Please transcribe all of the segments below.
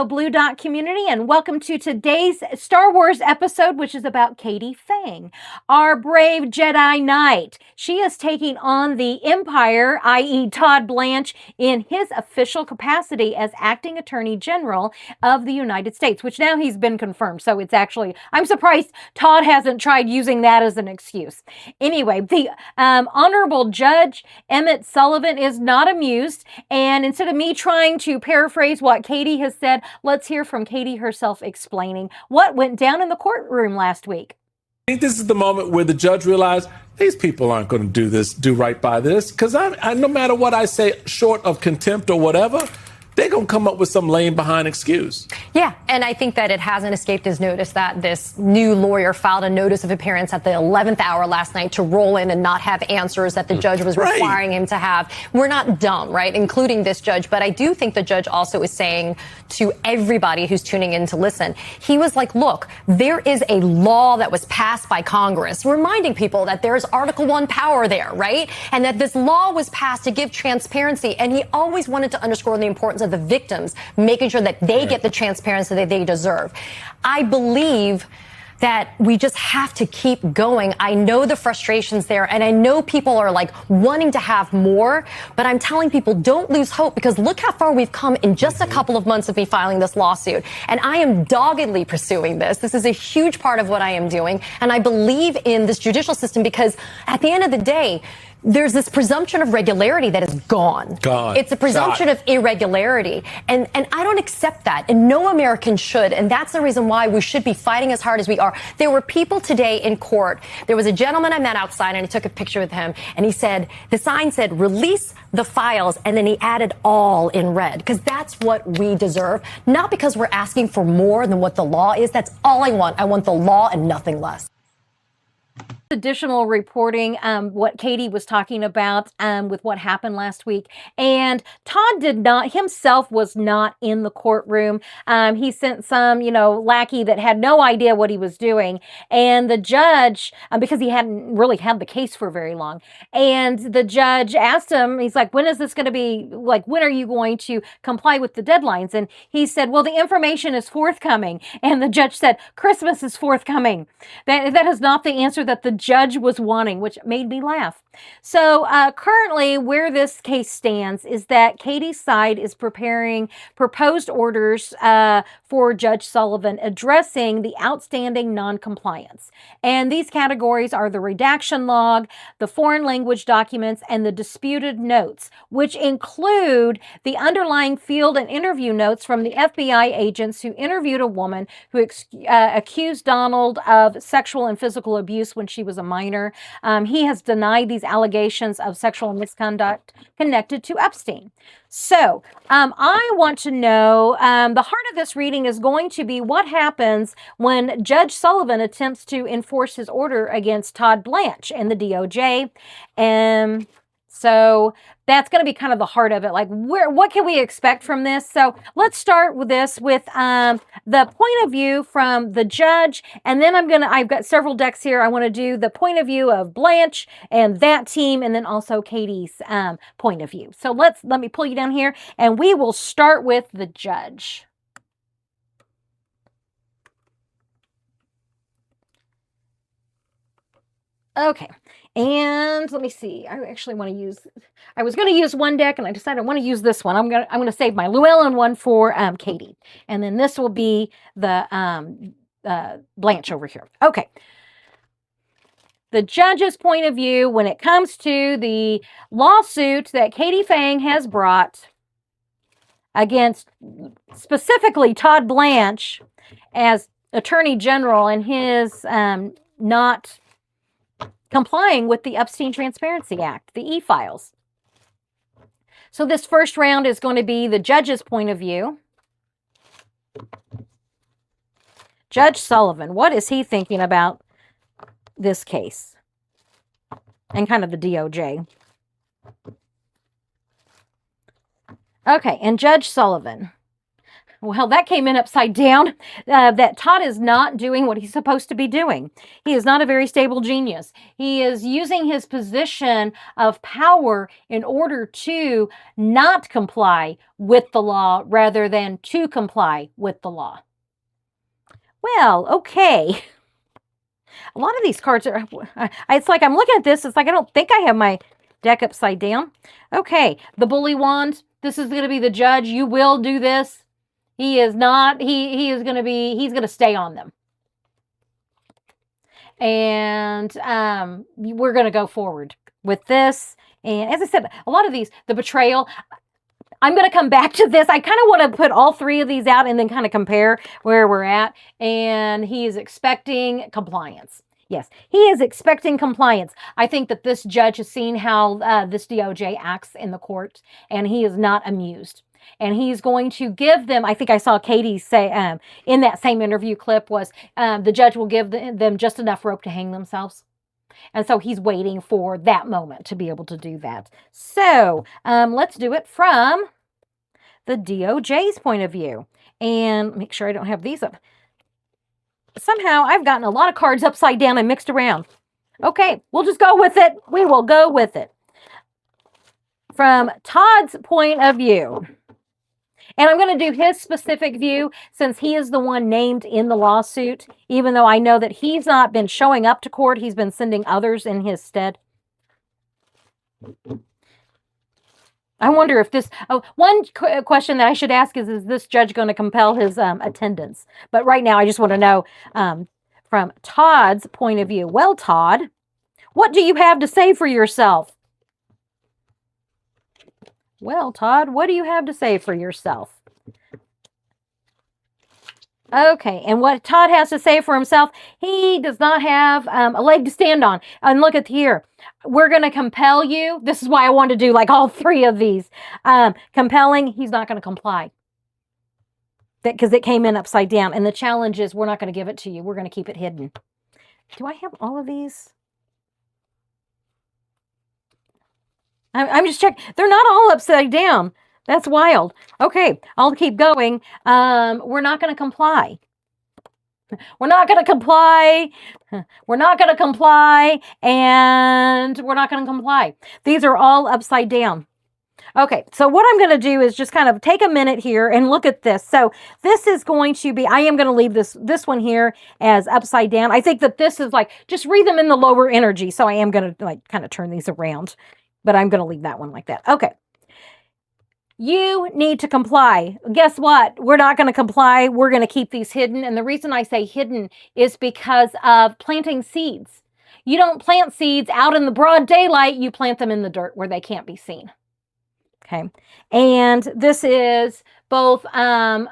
Hello, Blue Dot community, and welcome to today's Star Wars episode, which is about Katie Phang, our brave Jedi Knight. She is taking on the Empire, i.e. Todd Blanche, in his official capacity as Acting Attorney General of the United States, which now he's been confirmed. So it's actually, I'm surprised Todd hasn't tried using that as an excuse. Anyway, the Honorable Judge Sullivan is not amused, and instead of me trying to paraphrase what Katie has said, let's hear from Katie herself explaining what went down in the courtroom last week. I think this is the moment where the judge realized these people aren't going to do right by this, because I no matter what I say, short of contempt or whatever, they're going to come up with some lame behind excuse. Yeah, and I think that it hasn't escaped his notice that this new lawyer filed a notice of appearance at the 11th hour last night to roll in and not have answers that the judge was requiring him to have. We're not dumb, right, including this judge, but I do think the judge also is saying to everybody who's tuning in to listen, he was like, look, there is a law that was passed by Congress reminding people that there's Article 1 power there, right, and that this law was passed to give transparency, and he always wanted to underscore the importance of the victims, making sure that they get the transparency that they deserve. I believe that we just have to keep going. I know the frustrations there, and I know people are like wanting to have more, but I'm telling people don't lose hope, because look how far we've come in just a couple of months of me filing this lawsuit. And I am doggedly pursuing this. This is a huge part of what I am doing. And I believe in this judicial system because at the end of the day, there's this presumption of regularity that is gone. It's a presumption of irregularity. And I don't accept that. And no American should. And that's the reason why we should be fighting as hard as we are. There were people today in court. There was a gentleman I met outside, and I took a picture with him. And he said, the sign said, release the files. And then he added all in red, because that's what we deserve. Not because we're asking for more than what the law is. That's all I want. I want the law and nothing less. Additional reporting, what Katie was talking about with what happened last week. And Todd himself was not in the courtroom. He sent some, lackey that had no idea what he was doing. And the judge, because he hadn't really had the case for very long, and the judge asked him, he's like, when is this going to be, like, when are you going to comply with the deadlines? And he said, well, the information is forthcoming. And the judge said, Christmas is forthcoming. That is not the answer that the judge was wanting, which made me laugh. So currently where this case stands is that Katie's side is preparing proposed orders for Judge Sullivan addressing the outstanding non-compliance. And these categories are the redaction log, the foreign language documents, and the disputed notes, which include the underlying field and interview notes from the FBI agents who interviewed a woman who accused Donald of sexual and physical abuse when she was a minor. He has denied these allegations of sexual misconduct connected to Epstein. So I want to know, the heart of this reading is going to be what happens when Judge Sullivan attempts to enforce his order against Todd Blanche and the DOJ. And so that's going to be kind of the heart of it. Like, what can we expect from this? So let's start with this with the point of view from the judge. And then I've got several decks here. I want to do the point of view of Blanche and that team, and then also Katie's point of view. So let me pull you down here, and we will start with the judge. Okay, and let me see. I was going to use one deck, and I decided I want to use this one. I'm going to save my Llewellyn one for Katie, and then this will be the Blanche over here. Okay. The judge's point of view when it comes to the lawsuit that Katie Phang has brought against specifically Todd Blanche as Attorney General and his not complying with the Epstein Transparency Act, the e-files. So this first round is going to be the judge's point of view. Judge Sullivan, what is he thinking about this case? And kind of the DOJ. Okay, and Judge Sullivan, Well, that came in upside down. That Todd is not doing what he's supposed to be doing. He is not a very stable genius. He is using his position of power in order to not comply with the law rather than to comply with the law. Well, okay. A lot of these cards are, it's like I'm looking at this. It's like I don't think I have my deck upside down. Okay, the bully wand. This is going to be the judge. You will do this. He is not, he's going to stay on them. And we're going to go forward with this. And as I said, a lot of these, the betrayal, I'm going to come back to this. I kind of want to put all three of these out and then kind of compare where we're at. And he is expecting compliance. Yes, he is expecting compliance. I think that this judge has seen how this DOJ acts in the court, and he is not amused. And he's going to give them, I think I saw Katie say in that same interview clip was the judge will give them just enough rope to hang themselves. And so he's waiting for that moment to be able to do that. So let's do it from the DOJ's point of view. And make sure I don't have these up. Somehow I've gotten a lot of cards upside down and mixed around. Okay, we'll just go with it. We will go with it. From Todd's point of view. And I'm going to do his specific view since he is the one named in the lawsuit, even though I know that he's not been showing up to court. He's been sending others in his stead. I wonder if this, one question that I should ask is this judge going to compel his attendance? But right now, I just want to know from Todd's point of view. Well, Todd, what do you have to say for yourself? Well, Todd, what do you have to say for yourself? Okay, and what Todd has to say for himself, he does not have a leg to stand on. And look at here. We're going to compel you. This is why I wanted to do like all three of these. Compelling, he's not going to comply. Because it came in upside down. And the challenge is we're not going to give it to you. We're going to keep it hidden. Do I have all of these? I'm just checking. They're not all upside down. That's wild. Okay, I'll keep going. We're not going to comply. We're not going to comply. We're not going to comply. And we're not going to comply. These are all upside down. Okay, so what I'm going to do is just kind of take a minute here and look at this. So this is going to be, I am going to leave this one here as upside down. I think that this is like, just read them in the lower energy. So I am going to like kind of turn these around. But I'm going to leave that one like that. Okay. You need to comply. Guess what? We're not going to comply. We're going to keep these hidden. And the reason I say hidden is because of planting seeds. You don't plant seeds out in the broad daylight. You plant them in the dirt where they can't be seen. Okay. And this is both Pam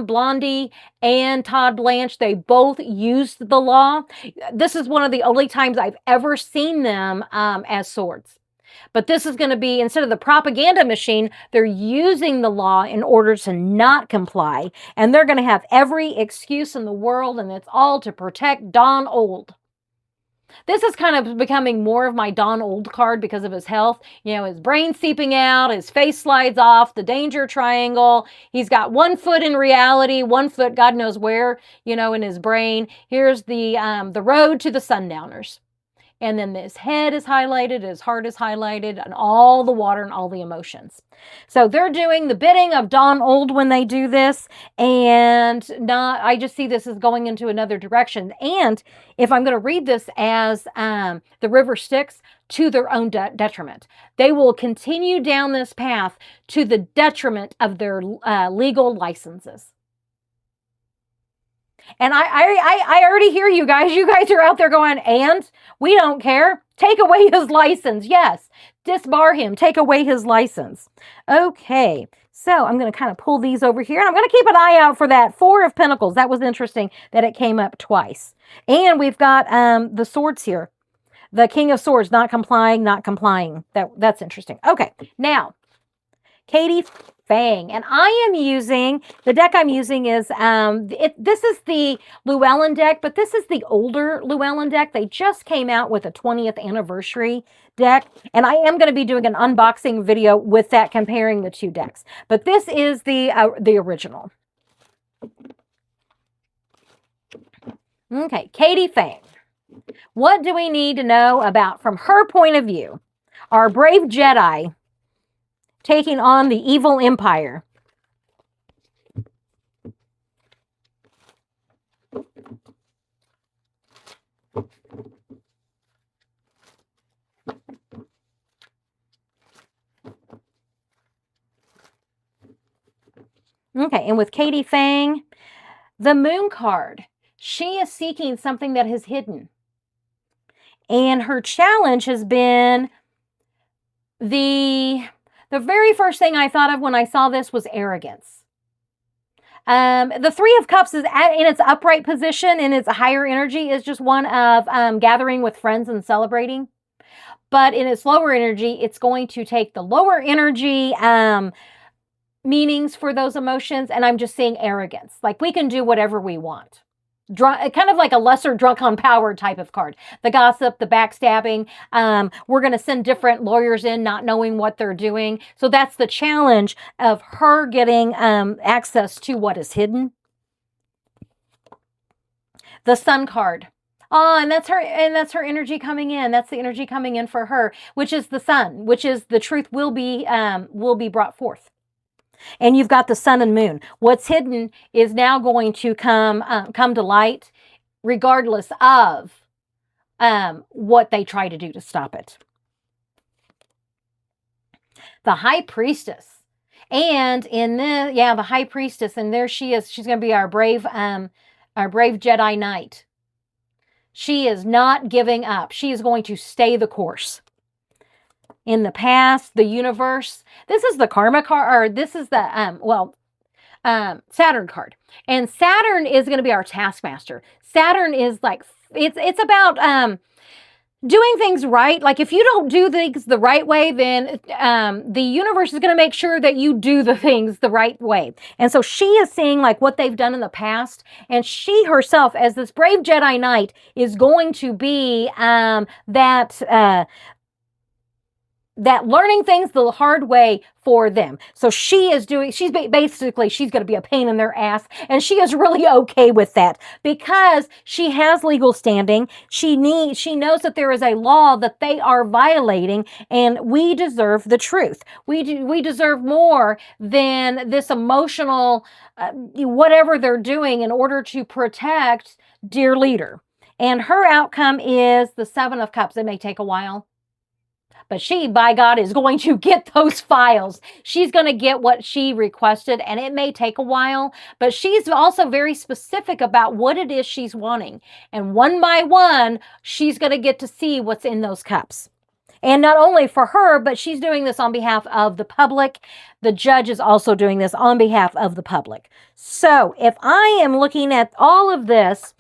Blondie and Todd Blanche. They both used the law. This is one of the only times I've ever seen them as swords. But this is going to be, instead of the propaganda machine, they're using the law in order to not comply. And they're going to have every excuse in the world, and it's all to protect Don Old. This is kind of becoming more of my Don Old card because of his health. You know, his brain seeping out, his face slides off, the danger triangle. He's got 1 foot in reality, 1 foot God knows where, you know, in his brain. Here's the road to the sundowners. And then his head is highlighted, his heart is highlighted, and all the water and all the emotions. So they're doing the bidding of Don Old when they do this. And I just see this as going into another direction. And if I'm going to read this as the river Styx, to their own detriment. They will continue down this path to the detriment of their legal licenses. And I already hear you guys. You guys are out there going, and we don't care. Take away his license. Yes. Disbar him. Take away his license. Okay. So I'm going to kind of pull these over here. And I'm going to keep an eye out for that 4 of Pentacles. That was interesting that it came up twice. And we've got the swords here. The King of Swords, not complying, not complying. That's interesting. Okay. Now, Katie Phang. And I am using, the deck I'm using is, this is the Llewellyn deck, but this is the older Llewellyn deck. They just came out with a 20th anniversary deck. And I am going to be doing an unboxing video with that, comparing the two decks. But this is the original. Okay, Katie Phang. What do we need to know about, from her point of view, our brave Jedi taking on the evil empire? Okay, and with Katie Phang, the Moon card. She is seeking something that is hidden. And her challenge has been the very first thing I thought of when I saw this was arrogance. The Three of Cups is in its upright position, in its higher energy, is just one of gathering with friends and celebrating. But in its lower energy, it's going to take the lower energy meanings for those emotions, and I'm just seeing arrogance. Like, we can do whatever we want. Kind of like a lesser drunk on power type of card. The gossip, the backstabbing. We're going to send different lawyers in not knowing what they're doing. So that's the challenge of her getting access to what is hidden. The Sun card. Oh, and that's her energy coming in. That's the energy coming in for her, which is the sun, which is the truth will be brought forth. And you've got the sun and moon. What's hidden is now going to come to light, regardless of what they try to do to stop it. The High Priestess, and in the High Priestess, and there she is. She's going to be our brave Jedi Knight. She is not giving up. She is going to stay the course. In the past, the universe. This is the Karma card, or this is the Saturn card. And Saturn is going to be our taskmaster. Saturn is like, it's about doing things right. Like, if you don't do things the right way, then the universe is going to make sure that you do the things the right way. And so she is seeing like what they've done in the past, and she herself, as this brave Jedi Knight, is going to be that learning things the hard way for them. So she's going to be a pain in their ass, and she is really okay with that because she has legal standing. She knows that there is a law that they are violating, and we deserve the truth. We deserve more than this emotional whatever they're doing in order to protect dear leader. And her outcome is the Seven of Cups. It may take a while, but she, by God, is going to get those files. She's going to get what she requested, and it may take a while, but she's also very specific about what it is she's wanting. And one by one, she's going to get to see what's in those cups. And not only for her, but she's doing this on behalf of the public. The judge is also doing this on behalf of the public. So if I am looking at all of this,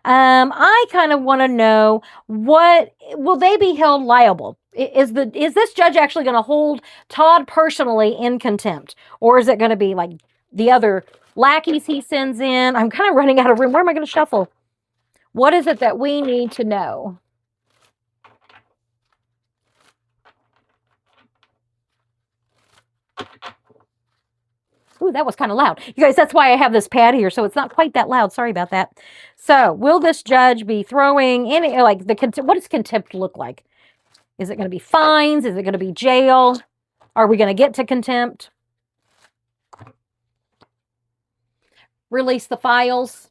I kind of want to know, what will they be held liable? Is this judge actually going to hold Todd personally in contempt? Or is it going to be like the other lackeys he sends in? I'm kind of running out of room. Where am I going to shuffle? What is it that we need to know? Ooh, that was kind of loud. You guys, that's why I have this pad here, so it's not quite that loud. Sorry about that. So, will this judge be throwing any, like, what does contempt look like? Is it going to be fines? Is it going to be jail? Are we going to get to contempt? Release the files.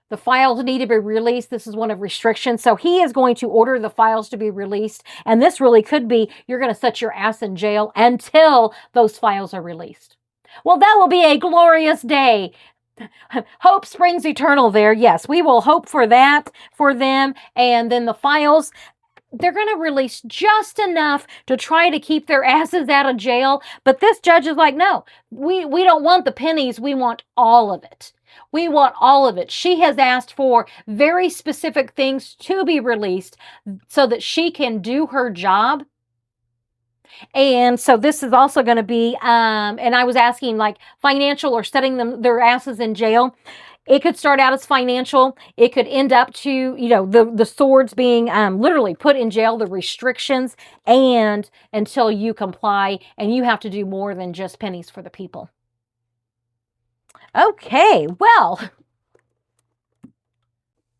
The files need to be released. This is one of restrictions. So he is going to order the files to be released. And this really could be, you're going to set your ass in jail until those files are released. Well, that will be a glorious day. Hope springs eternal there. Yes, we will hope for that for them. And then the files, they're going to release just enough to try to keep their asses out of jail. But this judge is like, no, we don't want the pennies. We want all of it. We want all of it. She has asked for very specific things to be released so that she can do her job. And so this is also going to be, and I was asking, like, financial or setting their asses in jail. It could start out as financial. It could end up to, the swords being literally put in jail, the restrictions, and until you comply, and you have to do more than just pennies for the people. Okay, well,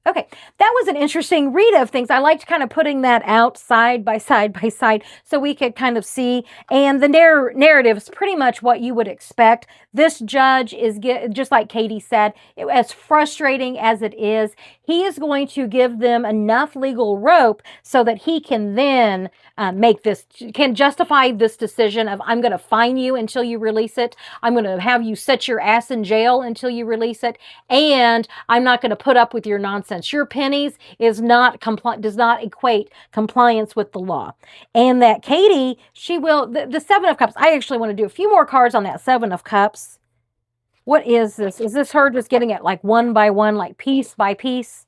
Okay, that was an interesting read of things. I liked kind of putting that out side by side by side so we could kind of see. And the narrative is pretty much what you would expect. This judge is, just like Katie said, as frustrating as it is, he is going to give them enough legal rope so that he can then can justify this decision of, I'm going to fine you until you release it. I'm going to have you sit your ass in jail until you release it. And I'm not going to put up with your nonsense. Your pennies does not equate compliance with the law. And that Katie, she will, the Seven of Cups, I actually want to do a few more cards on that Seven of Cups. What is this? Is this her just getting it like one by one, like piece by piece?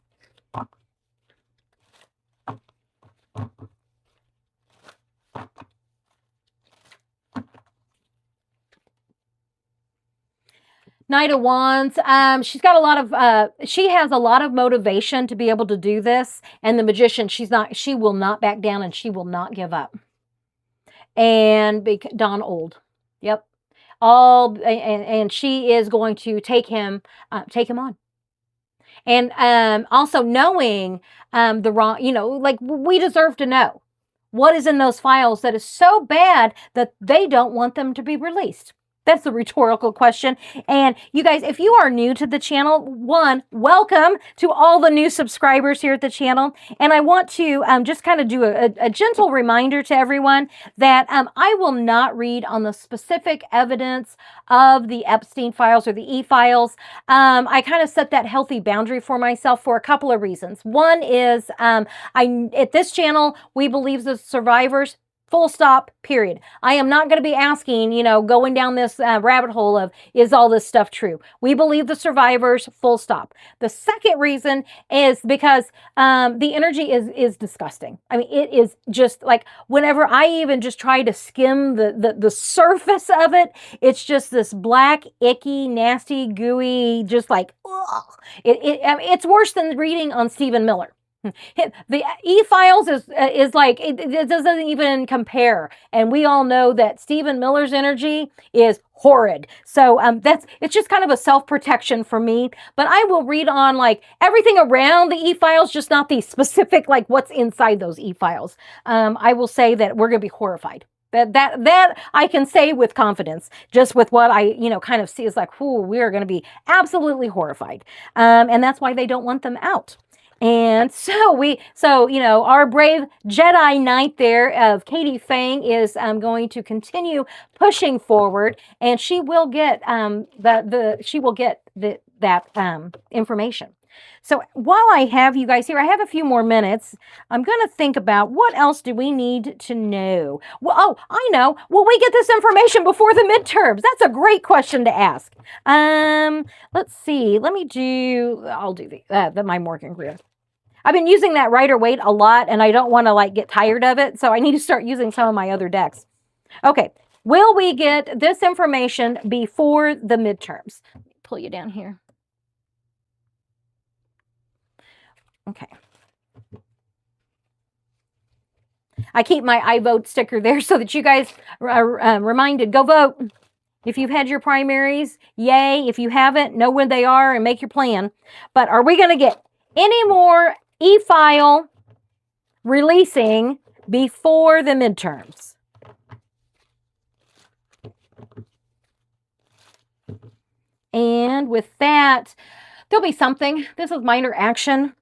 Knight of Wands. She's got a lot of, she has a lot of motivation to be able to do this. And the Magician, she will not back down and she will not give up. And Don Old. Yep. And she is going to take him on. And also knowing the wrong, like we deserve to know what is in those files that is so bad that they don't want them to be released. That's a rhetorical question. And you guys, if you are new to the channel, welcome to all the new subscribers here at the channel. And I want to just kind of do a gentle reminder to everyone that I will not read on the specific evidence of the Epstein files or the E-files. I kind of set that healthy boundary for myself for a couple of reasons. One is at this channel, we believe the survivors, full stop, period. I am not going to be asking, going down this rabbit hole of, is all this stuff true? We believe the survivors, full stop. The second reason is because the energy is disgusting. I mean, it is just like, whenever I even just try to skim the surface of it, it's just this black, icky, nasty, gooey, just like, ugh. It's worse than reading on Stephen Miller. The E-files is like, it doesn't even compare. And we all know that Stephen Miller's energy is horrid. So it's just kind of a self-protection for me. But I will read on like everything around the E-files, just not the specific, like what's inside those E-files. I will say that we're going to be horrified. That I can say with confidence, just with what I, kind of see is like, we are going to be absolutely horrified. And that's why they don't want them out. And so our brave Jedi Knight there of Katie Phang is going to continue pushing forward, and she will get that information. So while I have you guys here, I have a few more minutes. I'm going to think about what else do we need to know? Well, I know. Will we get this information before the midterms? That's a great question to ask. Let's see. I'll do my Morgan Greer. I've been using that Rider-Waite a lot, and I don't want to get tired of it, so I need to start using some of my other decks. Okay, will we get this information before the midterms? Let me pull you down here. Okay. I keep my I vote sticker there so that you guys are reminded, go vote. If you've had your primaries, yay. If you haven't, know when they are and make your plan. But are we going to get any more E-file releasing before the midterms? And with that, there'll be something. This is minor action.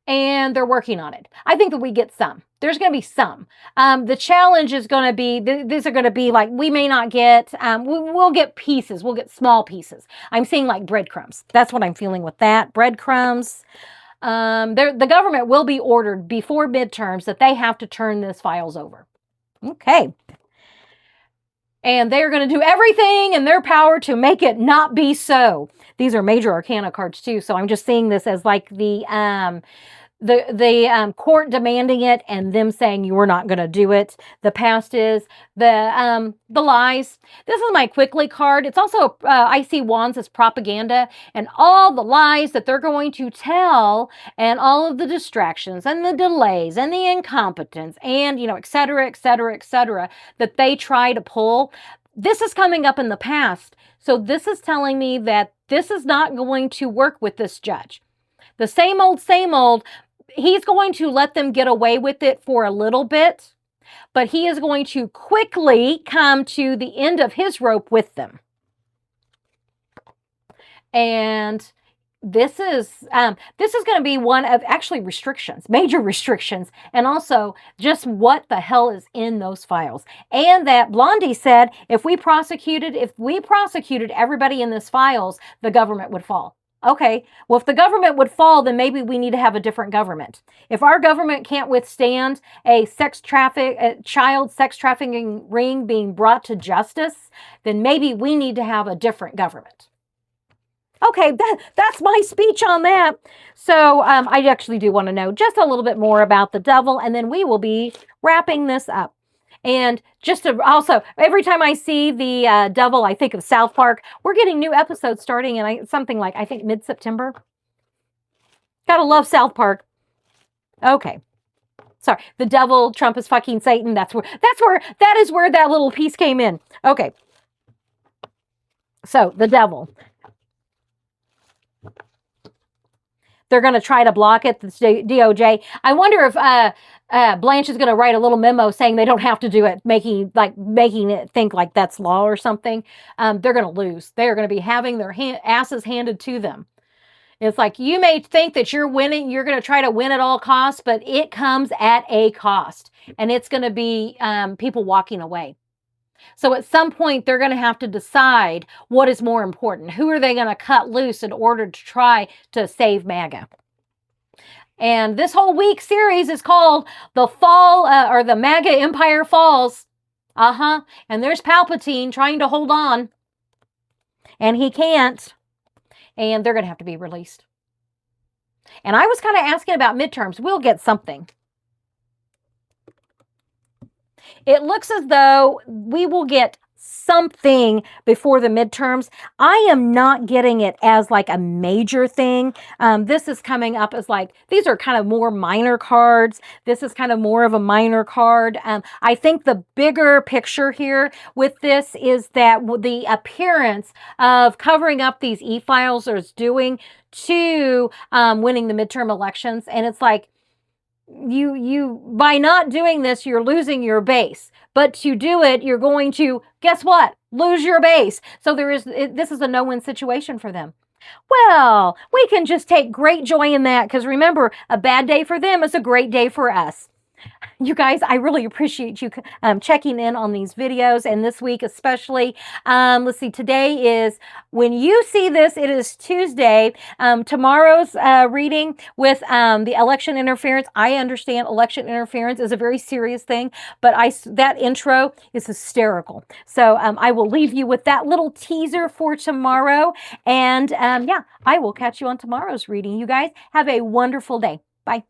And they're working on it. I think that we get some. There's going to be some. The challenge is going to be, these are going to be like, we may not get, we'll get pieces. We'll get small pieces. I'm seeing like breadcrumbs. That's what I'm feeling with that. Breadcrumbs. The government will be ordered before midterms that they have to turn these files over. Okay. And they're going to do everything in their power to make it not be so. These are major arcana cards too. So I'm just seeing this as like the court demanding it and them saying you're not going to do it. The past is the lies. This is my quickly card. It's also I see wands as propaganda and all the lies that they're going to tell and all of the distractions and the delays and the incompetence and et cetera, et cetera, et cetera that they try to pull. This is coming up in the past. So this is telling me that this is not going to work with this judge. The same old, same old. He's going to let them get away with it for a little bit, but he is going to quickly come to the end of his rope with them. And this is going to be one of actually restrictions, major restrictions, and also just what the hell is in those files. And that Blondie said if we prosecuted everybody in this files, the government would fall. Okay, well, if the government would fall, then maybe we need to have a different government. If our government can't withstand a child sex trafficking ring being brought to justice, then maybe we need to have a different government. Okay, that's my speech on that. So I actually do want to know just a little bit more about the devil, and then we will be wrapping this up. And just to also, every time I see the devil, I think of South Park. We're getting new episodes starting in something like, I think, mid-September. Gotta love South Park. Okay. Sorry, the devil, Trump is fucking Satan. That is where that little piece came in. Okay. So, the devil. They're going to try to block it, the DOJ. I wonder if Blanche is going to write a little memo saying they don't have to do it, making it think like that's law or something. They're going to lose. They're going to be having their asses handed to them. It's like, you may think that you're winning, you're going to try to win at all costs, but it comes at a cost. And it's going to be people walking away. So at some point, they're going to have to decide what is more important. Who are they going to cut loose in order to try to save Maga? And this whole week series is called The Fall, or the Maga Empire Falls. And there's Palpatine trying to hold on. And he can't. And they're going to have to be released. And I was kind of asking about midterms. We'll get something. It looks as though we will get something before the midterms. I am not getting it as like a major thing. This is coming up as like, these are kind of more minor cards. This is kind of more of a minor card. I think the bigger picture here with this is that the appearance of covering up these e-files is doing to winning the midterm elections. And it's like, you by not doing this, you're losing your base. But to do it, you're going to, guess what? Lose your base. So this is a no-win situation for them. Well, we can just take great joy in that, because remember, a bad day for them is a great day for us. You guys, I really appreciate you checking in on these videos, and this week especially. Let's see, today is, when you see this, it is Tuesday. Tomorrow's reading with the election interference. I understand election interference is a very serious thing, but that intro is hysterical. So I will leave you with that little teaser for tomorrow. And yeah, I will catch you on tomorrow's reading. You guys have a wonderful day. Bye.